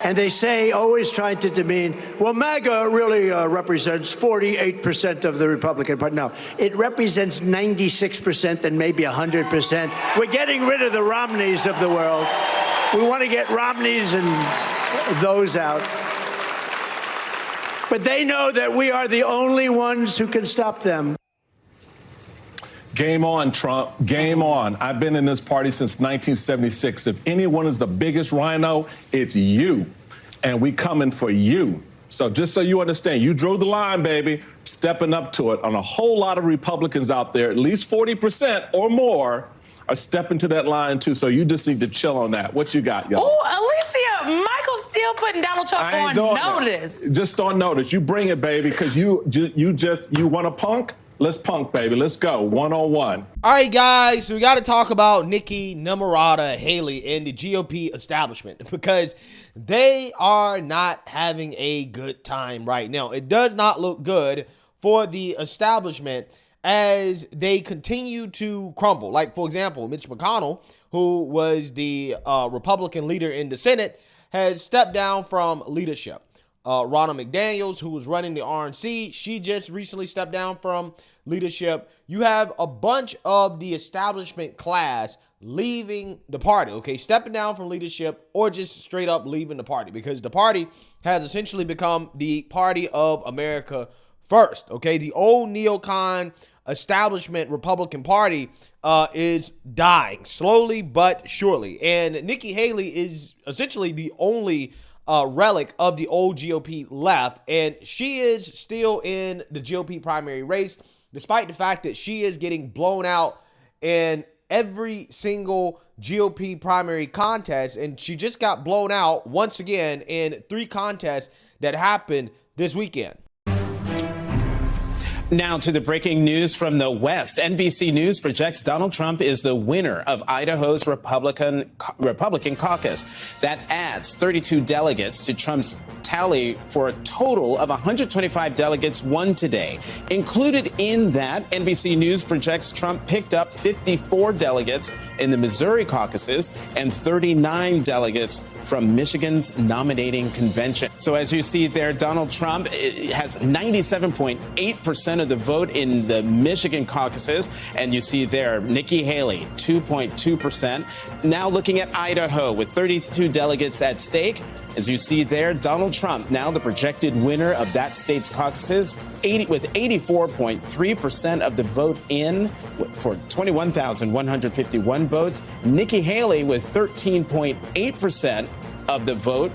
And they say, always trying to demean, well, MAGA really represents 48% of the Republican Party. No, it represents 96% and maybe 100%. We're getting rid of the Romneys of the world. We want to get Romneys and those out. But they know that we are the only ones who can stop them. Game on, Trump. Game on. I've been in this party since 1976. If anyone is the biggest rhino, it's you. And we coming for you. So just so you understand, you drew the line, baby, stepping up to it. On a whole lot of Republicans out there, at least 40% or more, are stepping to that line, too. So you just need to chill on that. What you got, y'all? Oh, Alicia, Michael's still putting Donald Trump on notice. Just on notice. You bring it, baby, because you want a punk? Let's punk, baby. Let's go. One-on-one. All right, guys. So we got to talk about Nikki Haley and the GOP establishment because they are not having a good time right now. It does not look good for the establishment as they continue to crumble. Like, for example, Mitch McConnell, who was the Republican leader in the Senate, has stepped down from leadership. Ronna McDaniels, who was running the RNC, she just recently stepped down from leadership. You have a bunch of the establishment class leaving the party, okay, stepping down from leadership or just straight up leaving the party because the party has essentially become the party of America first, okay? The old neocon establishment Republican Party is dying slowly but surely. And Nikki Haley is essentially the only relic of the old GOP left, and she is still in the GOP primary race, despite the fact that she is getting blown out in every single GOP primary contest, and she just got blown out once again in 3 contests that happened this weekend. Now to the breaking news from the West. NBC News projects Donald Trump is the winner of Idaho's Republican caucus. That adds 32 delegates to Trump's tally for a total of 125 delegates won today. Included in that, NBC News projects Trump picked up 54 delegates in the Missouri caucuses and 39 delegates from Michigan's nominating convention. So as you see there, Donald Trump has 97.8% of the vote in the Michigan caucuses. And you see there, Nikki Haley, 2.2%. Now looking at Idaho with 32 delegates at stake. As you see there, Donald Trump, now the projected winner of that state's caucuses, with 84.3% of the vote in for 21,151 votes. Nikki Haley with 13.8% of the vote.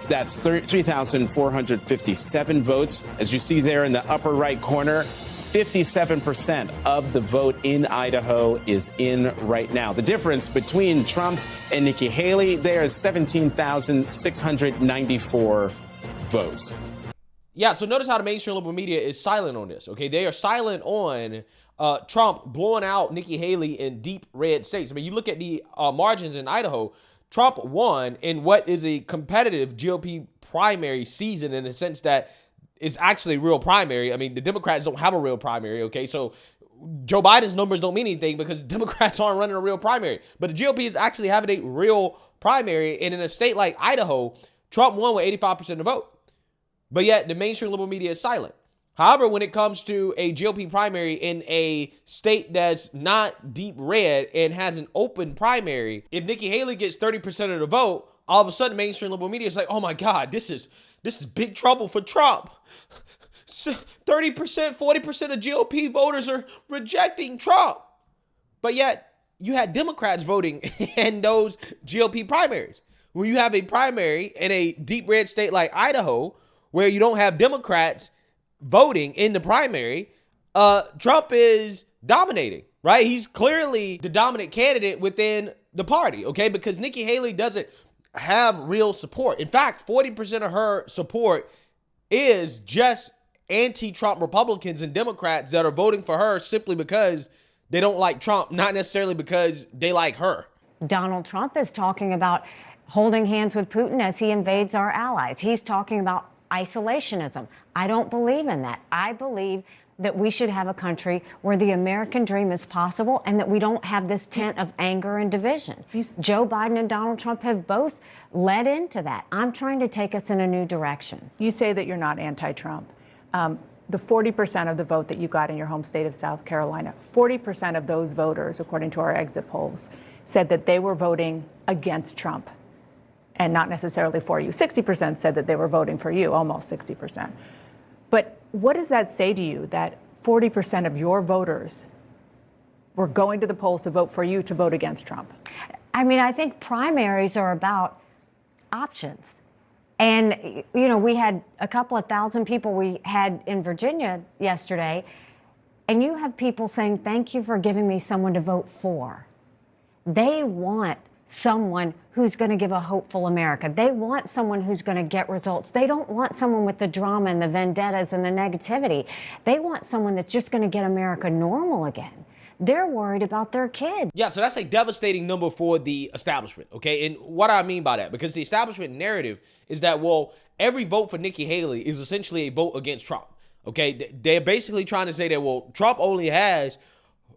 That's 3,457 votes. As you see there in the upper right corner, 57% of the vote in Idaho is in right now. The difference between Trump and Nikki Haley, there is 17,694 votes. Yeah, so notice how the mainstream liberal media is silent on this, okay? They are silent on Trump blowing out Nikki Haley in deep red states. I mean, you look at the margins in Idaho, Trump won in what is a competitive GOP primary season in the sense that it's actually a real primary. I mean, the Democrats don't have a real primary, okay? So Joe Biden's numbers don't mean anything because Democrats aren't running a real primary. But the GOP is actually having a real primary. And in a state like Idaho, Trump won with 85% of the vote. But yet the mainstream liberal media is silent. However, when it comes to a GOP primary in a state that's not deep red and has an open primary, if Nikki Haley gets 30% of the vote, all of a sudden mainstream liberal media is like, oh my God, this is big trouble for Trump. 30%, 40% of GOP voters are rejecting Trump. But yet you had Democrats voting in those GOP primaries. When you have a primary in a deep red state like Idaho, where you don't have Democrats voting in the primary, Trump is dominating, right? He's clearly the dominant candidate within the party, okay? Because Nikki Haley doesn't have real support. In fact, 40% of her support is just anti-Trump Republicans and Democrats that are voting for her simply because they don't like Trump, not necessarily because they like her. Donald Trump is talking about holding hands with Putin as he invades our allies. He's talking about isolationism. I don't believe in that. I believe that we should have a country where the American dream is possible and that we don't have this tent of anger and division. Joe Biden and Donald Trump have both led into that. I'm trying to take us in a new direction. You say that you're not anti-Trump. The 40% of the vote that you got in your home state of South Carolina, 40% of those voters, according to our exit polls, said that they were voting against Trump and not necessarily for you. 60% said that they were voting for you, almost 60%. But what does that say to you, that 40% of your voters were going to the polls to vote for you to vote against Trump? I mean, I think primaries are about options. And, you know, we had a couple of thousand people we had in Virginia yesterday, and you have people saying, thank you for giving me someone to vote for. They want someone who's going to give a hopeful America. They want someone who's going to get results. They don't want someone with the drama and the vendettas and the negativity. They want someone that's just going to get America normal again. They're worried about their kids. Yeah, so that's a devastating number for the establishment, okay? And what I mean by that, because the establishment narrative is that, well, every vote for Nikki Haley is essentially a vote against Trump, okay? They're basically trying to say that, well, Trump only has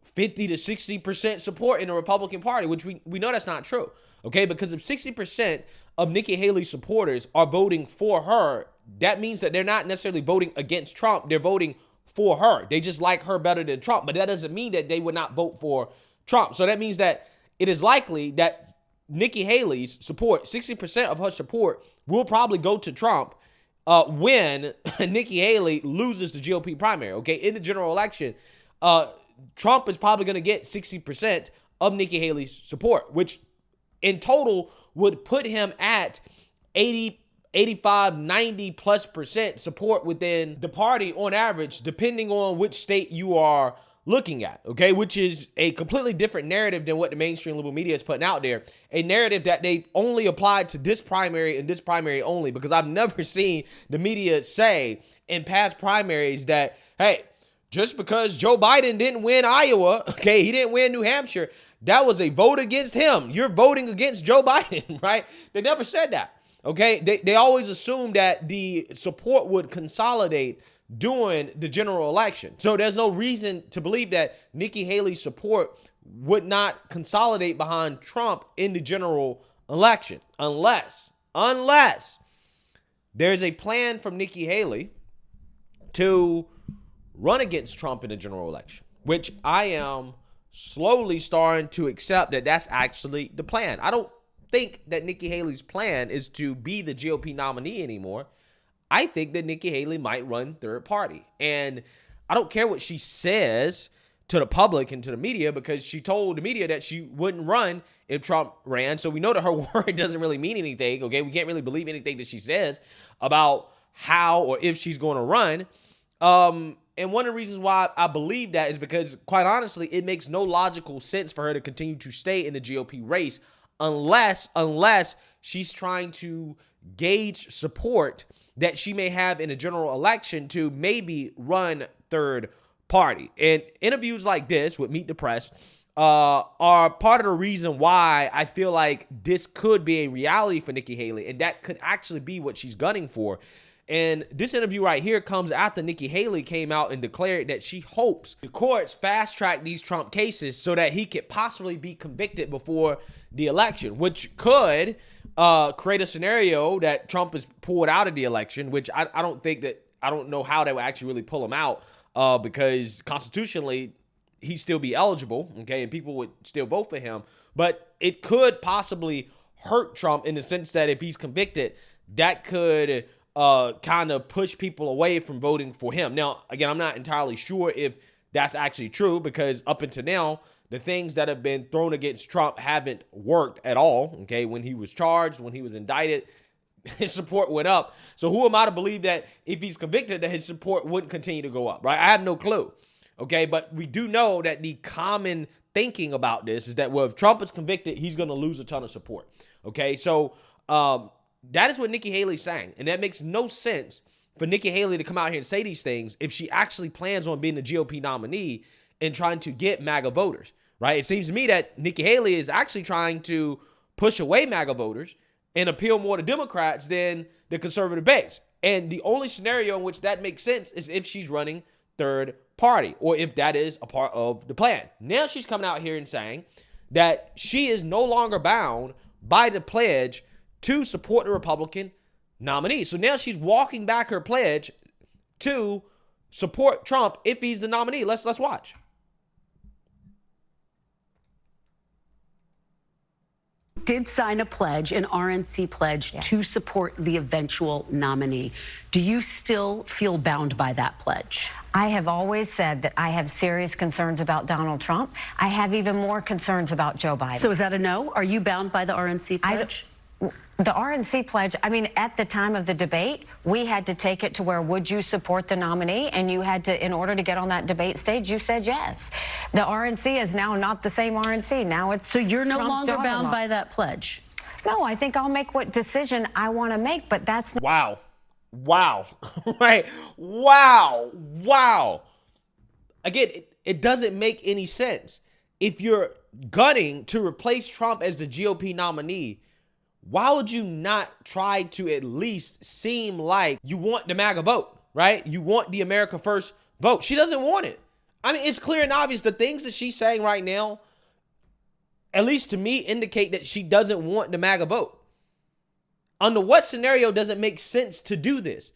50 to 60% support in the Republican Party, which we know that's not true, okay? Because if 60% of Nikki Haley's supporters are voting for her, that means that they're not necessarily voting against Trump. They're voting for her. They just like her better than Trump, but that doesn't mean that they would not vote for Trump. So that means that it is likely that Nikki Haley's support, 60% of her support, will probably go to Trump when Nikki Haley loses the GOP primary, okay? In the general election, Trump is probably going to get 60% of Nikki Haley's support, which in total would put him at 80, 85, 90+% support within the party on average, depending on which state you are looking at, okay? Which is a completely different narrative than what the mainstream liberal media is putting out there. A narrative that they only applied to this primary and this primary only, because I've never seen the media say in past primaries that, hey, just because Joe Biden didn't win Iowa, okay, he didn't win New Hampshire, that was a vote against him. You're voting against Joe Biden, right? They never said that, okay? They always assumed that the support would consolidate during the general election. So there's no reason to believe that Nikki Haley's support would not consolidate behind Trump in the general election unless there's a plan from Nikki Haley to run against Trump in the general election, which I am slowly starting to accept that that's actually the plan. I don't think that Nikki Haley's plan is to be the GOP nominee anymore. I think that Nikki Haley might run third party. And I don't care what she says to the public and to the media, because she told the media that she wouldn't run if Trump ran. So we know that her word doesn't really mean anything, okay? We can't really believe anything that she says about how or if she's going to run. And one of the reasons why I believe that is because, quite honestly, it makes no logical sense for her to continue to stay in the GOP race unless she's trying to gauge support that she may have in a general election to maybe run third party. And interviews like this with Meet the Press are part of the reason why I feel like this could be a reality for Nikki Haley, and that could actually be what she's gunning for. And this interview right here comes after Nikki Haley came out and declared that she hopes the courts fast-track these Trump cases so that he could possibly be convicted before the election, which could create a scenario that Trump is pulled out of the election, which I don't know how they would actually really pull him out because constitutionally he'd still be eligible, okay, and people would still vote for him. But it could possibly hurt Trump in the sense that if he's convicted, that could kind of push people away from voting for him. Now, again, I'm not entirely sure if that's actually true, because up until now, the things that have been thrown against Trump haven't worked at all, okay? When he was charged, when he was indicted, his support went up. So who am I to believe that if he's convicted that his support wouldn't continue to go up, right? I have no clue, okay? But we do know that the common thinking about this is that, well, if Trump is convicted, he's going to lose a ton of support, okay? So that is what Nikki Haley's saying, and that makes no sense for Nikki Haley to come out here and say these things if she actually plans on being the GOP nominee and trying to get MAGA voters, right? It seems to me that Nikki Haley is actually trying to push away MAGA voters and appeal more to Democrats than the conservative base. And the only scenario in which that makes sense is if she's running third party, or if that is a part of the plan. Now she's coming out here and saying that she is no longer bound by the pledge to support the Republican nominee. So now she's walking back her pledge to support Trump if he's the nominee. Let's watch. Did sign a pledge, an RNC pledge, to support the eventual nominee. Do you still feel bound by that pledge? I have always said that I have serious concerns about Donald Trump. I have even more concerns about Joe Biden. So is that a no? Are you bound by the RNC pledge? The RNC pledge, I mean, at the time of the debate, we had to take it to where would you support the nominee? And you had to, in order to get on that debate stage, you said yes. The RNC is now not the same RNC. Now it's So you're no Trump's longer bound daughter-in-law. by that pledge? No, I think I'll make what decision I want to make, but that's not. Wow. Right? Wow. Again, it doesn't make any sense. If you're gunning to replace Trump as the GOP nominee, why would you not try to at least seem like you want the MAGA vote, right? You want the America First vote. She doesn't want it. I mean, it's clear and obvious. The things that she's saying right now, at least to me, indicate that she doesn't want the MAGA vote. Under what scenario does it make sense to do this?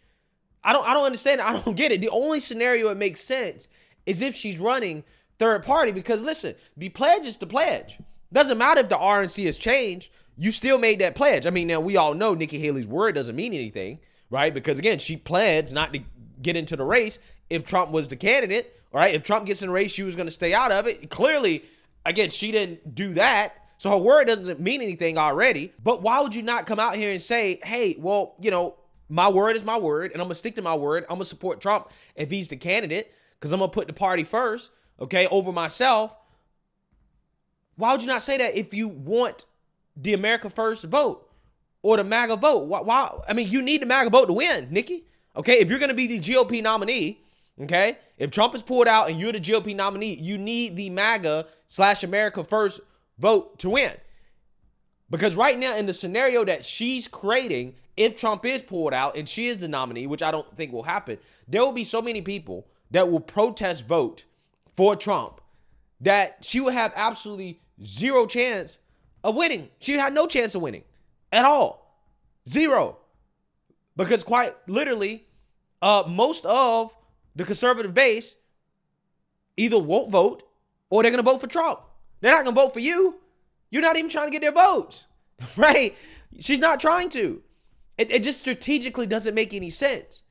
I don't understand it. I don't get it. The only scenario it makes sense is if she's running third party, because listen, the pledge is the pledge. Doesn't matter if the RNC has changed. You still made that pledge. I mean, now we all know Nikki Haley's word doesn't mean anything, right? Because again, she pledged not to get into the race if Trump was the candidate, right? If Trump gets in the race, she was going to stay out of it. Clearly, again, she didn't do that. So her word doesn't mean anything already. But why would you not come out here and say, hey, well, you know, my word is my word, and I'm going to stick to my word. I'm going to support Trump if he's the candidate because I'm going to put the party first, okay, over myself. Why would you not say that if you want the America First vote or the MAGA vote? Why? I mean, you need the MAGA vote to win, Nikki. Okay, if you're going to be the GOP nominee, okay, if Trump is pulled out and you're the GOP nominee, you need the MAGA/America First vote to win. Because right now in the scenario that she's creating, if Trump is pulled out and she is the nominee, which I don't think will happen, there will be so many people that will protest vote for Trump that she will have absolutely zero chance of winning. She had no chance of winning at all. Zero. Because quite literally, most of the conservative base either won't vote or they're going to vote for Trump. They're not going to vote for you. You're not even trying to get their votes, right? She's not trying to. It just strategically doesn't make any sense.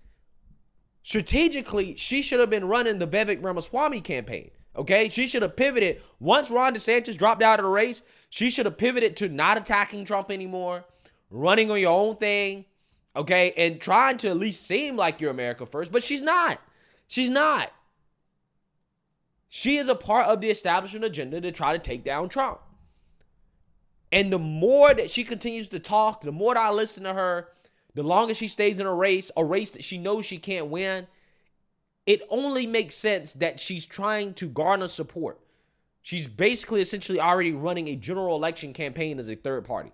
Strategically, she should have been running the Vivek Ramaswamy campaign, okay? She should have pivoted. Once Ron DeSantis dropped out of the race, she should have pivoted to not attacking Trump anymore, running on your own thing, okay? And trying to at least seem like you're America First, but she's not. She's not. She is a part of the establishment agenda to try to take down Trump. And the more that she continues to talk, the more that I listen to her, the longer she stays in a race that she knows she can't win, it only makes sense that she's trying to garner support. She's basically essentially already running a general election campaign as a third party.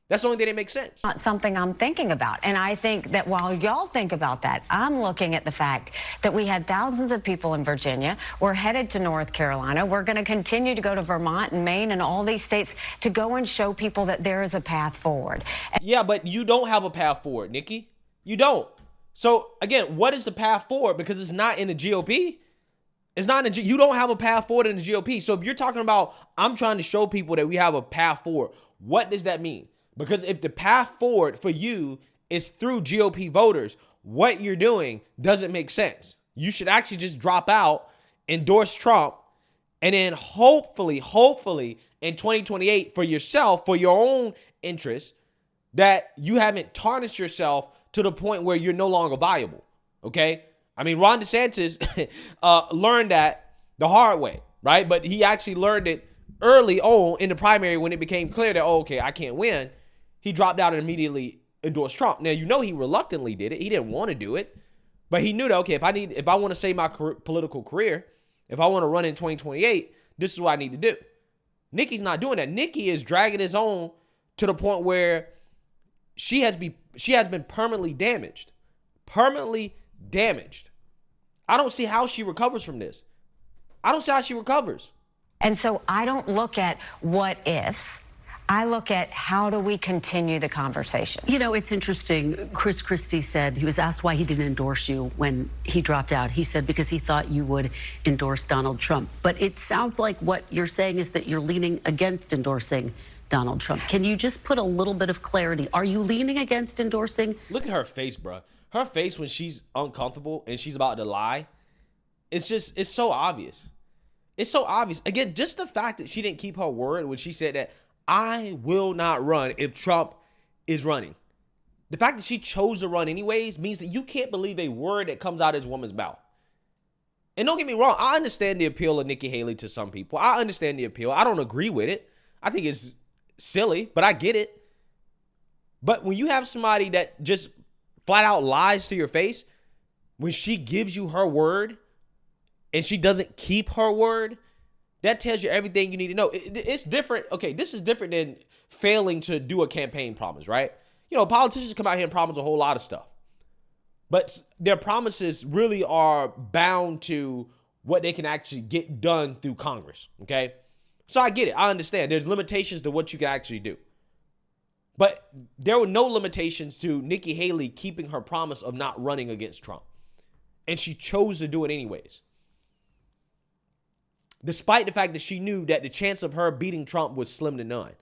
That's the only thing that makes sense. Not something I'm thinking about. And I think that while y'all think about that, I'm looking at the fact that we had thousands of people in Virginia. We're headed to North Carolina. We're going to continue to go to Vermont and Maine and all these states to go and show people that there is a path forward. Yeah, but you don't have a path forward, Nikki. You don't. So again, what is the path forward? Because it's not in the GOP. It's not in you don't have a path forward in the GOP. So if you're talking about, I'm trying to show people that we have a path forward, what does that mean? Because if the path forward for you is through GOP voters, what you're doing doesn't make sense. You should actually just drop out, endorse Trump, and then hopefully in 2028 for yourself, for your own interest, that you haven't tarnished yourself to the point where you're no longer viable, okay? I mean, Ron DeSantis learned that the hard way, right? But he actually learned it early on in the primary when it became clear that, oh, okay, I can't win. He dropped out and immediately endorsed Trump. Now, you know he reluctantly did it. He didn't want to do it. But he knew that, okay, if I want to save my political career, if I want to run in 2028, this is what I need to do. Nikki's not doing that. Nikki is dragging his own to the point where she has been permanently damaged. Permanently damaged. I don't see how she recovers from this. I don't see how she recovers. And so I don't look at what ifs. I look at how do we continue the conversation. You know, it's interesting. Chris Christie said, he was asked why he didn't endorse you when he dropped out. He said because he thought you would endorse Donald Trump. But it sounds like what you're saying is that you're leaning against endorsing Donald Trump. Can you just put a little bit of clarity? Are you leaning against endorsing? Look at her face, bro. Her face when she's uncomfortable and she's about to lie, it's so obvious. It's so obvious. Again, just the fact that she didn't keep her word when she said that I will not run if Trump is running. The fact that she chose to run anyways means that you can't believe a word that comes out of this woman's mouth. And don't get me wrong, I understand the appeal of Nikki Haley to some people. I understand the appeal. I don't agree with it. I think it's silly, but I get it. But when you have somebody that just flat out lies to your face, when she gives you her word and she doesn't keep her word, that tells you everything you need to know. It's different. Okay, this is different than failing to do a campaign promise, right? You know, politicians come out here and promise a whole lot of stuff. But their promises really are bound to what they can actually get done through Congress, okay? So I get it. I understand. There's limitations to what you can actually do. But there were no limitations to Nikki Haley keeping her promise of not running against Trump. And she chose to do it anyways. Despite the fact that she knew that the chance of her beating Trump was slim to none.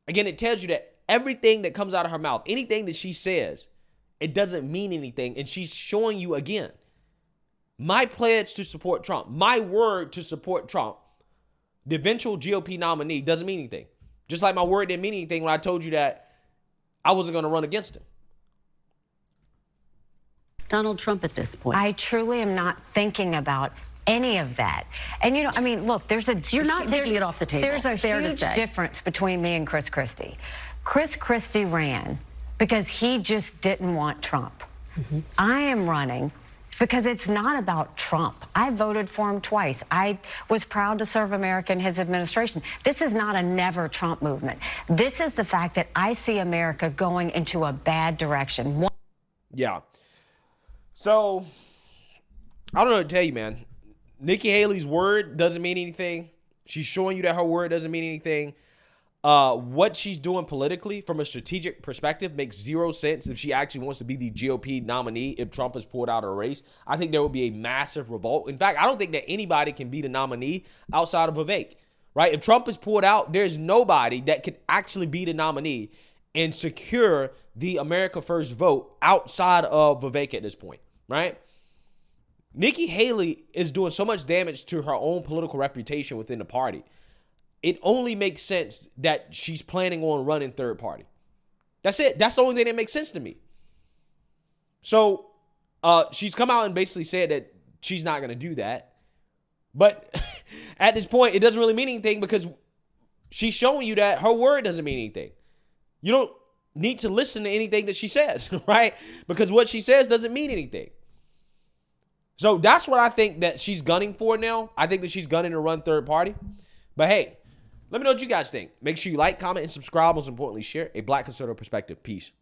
Again, it tells you that everything that comes out of her mouth, anything that she says, it doesn't mean anything. And she's showing you again, my pledge to support Trump, my word to support Trump, the eventual GOP nominee, doesn't mean anything. Just like my word didn't mean anything when I told you that I wasn't going to run against him. Donald Trump at this point. I truly am not thinking about any of that. And, you know, I mean, look, You're not taking it off the table. There's a huge difference between me and Chris Christie. Chris Christie ran because he just didn't want Trump. I am running because it's not about Trump. I voted for him twice. I was proud to serve America in his administration. This is not a never Trump movement. This is the fact that I see America going into a bad direction. Yeah. So, I don't know what to tell you, man. Nikki Haley's word doesn't mean anything. She's showing you that her word doesn't mean anything. What she's doing politically from a strategic perspective makes zero sense if she actually wants to be the GOP nominee if Trump is pulled out of a race. I think there will be a massive revolt. In fact, I don't think that anybody can be the nominee outside of Vivek, right? If Trump is pulled out, there's nobody that can actually be the nominee and secure the America First vote outside of Vivek at this point, right? Nikki Haley is doing so much damage to her own political reputation within the party. It only makes sense that she's planning on running third party. That's it. That's the only thing that makes sense to me. So she's come out and basically said that she's not going to do that. But at this point, it doesn't really mean anything because she's showing you that her word doesn't mean anything. You don't need to listen to anything that she says, right? Because what she says doesn't mean anything. So that's what I think that she's gunning for now. I think that she's gunning to run third party. But hey, let me know what you guys think. Make sure you like, comment, and subscribe. Most importantly, share a Black conservative perspective. Peace.